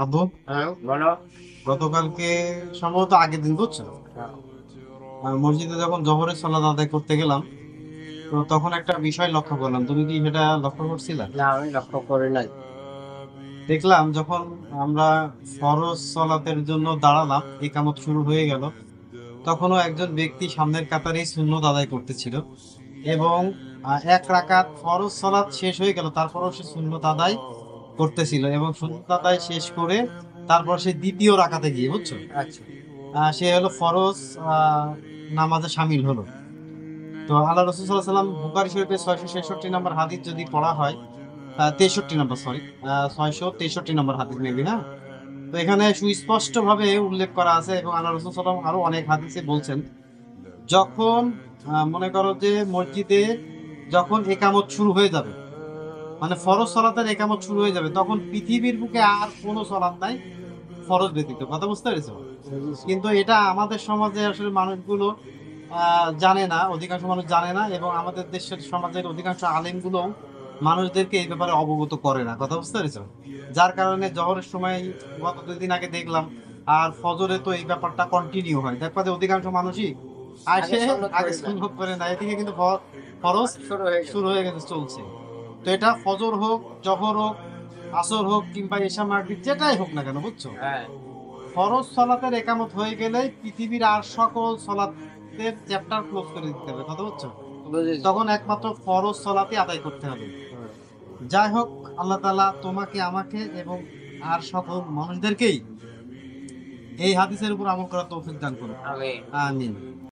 আব্বু, হ্যাঁ বলো। গতকালকে সম্ভবত আগের দিন বুঝছো, হ্যাঁ। মসজিদে যখন জোহরের সালাত আদায় করতে গেলাম, তো তখন একটা বিষয় লক্ষ্য করলাম। তুমি কি সেটা লক্ষ্য করছিলা? না, আমি লক্ষ্য করি নাই। দেখলাম যখন আমরা ফরজ সালাতের জন্য দাঁড়ালাম, ইকামত শুরু হয়ে গেল, তখনও একজন ব্যক্তি সামনের কাতারেই সুন্নত আদায় করতেছিল। এবং এক রাকাত ফরজ সালাত শেষ হয়ে গেল, তারপরও সে সুন্নত আদায় করতেছিল, এবং সুন্নত আদায় শেষ করে তারপর সে দ্বিতীয় রাকাতে গিয়ে বুঝছো, আচ্ছা। সে হলো ফরজ আহ, নামাজে সামিল হলো। তো আল্লাহ রসুল সাল্লাহ সাল্লাম বুখারী শরীফের 666 নম্বর হাদিস যদি পড়া হয়, 63 নম্বর, সরি, 663 নম্বর হাদিস মেবি, হ্যাঁ। তো এখানে সুস্পষ্ট ভাবে উল্লেখ করা আছে, এবং আল্লাহ রসুল সাল্লাম আরো অনেক হাদিসে বলছেন, যখন মনে করো যে মসজিদে যখন একামত শুরু হয়ে যাবে, মানে ফরজ সালাতের একামত শুরু হয়ে যাবে, তখন পৃথিবীর বুকে আর কোনো সালাত নাই ফরজ ব্যতীত। কথা বুঝতে পেরেছো? বুঝেছি। কিন্তু এটা আমাদের সমাজে আসলে মানুষগুলো জানে না, অধিকাংশ মানুষ জানে না, এবং আমাদের দেশের সমাজের অধিকাংশ আলেমগুলো মানুষদেরকে এই ব্যাপারে অবগত করে না। কথা বুঝতে পেরেছো? যার কারণে জহরের সময় গত 2 দিন আগে দেখলাম, আর ফজরে তো এই ব্যাপারটা কন্টিনিউ হয়, দেখবা যে অধিকাংশ মানুষই আগে আসে, সন্ন্যত আগে করে না, সুন্নত করে না, এদিকে কিন্তু ফরজ শুরু হয়ে শুরু গেছে। হয়ে গেছে, চলছে। তো এটা ফজর হোক, জহর হোক, আসর হোক, কিংবা এশা মাগরিব যেটাই হোক না কেন, বুঝছো, হ্যাঁ। ফরজ সলাতের একামত হয়ে গেলেই পৃথিবীর আর সকল সলাতের চ্যাপ্টার ক্লোজ করে দিতে হবে। কথা বুঝছো? বুঝেছি। তখন একমাত্র ফরজ সলাতে আদায় করতে হবে। হুম। যাই হোক, আল্লাহ তাআলা তোমাকে, আমাকে এবং আর সকল মানুষদেরকেই এই হাদিসের উপর আমল করার তৌফিক দান করুন। আমি আমিন।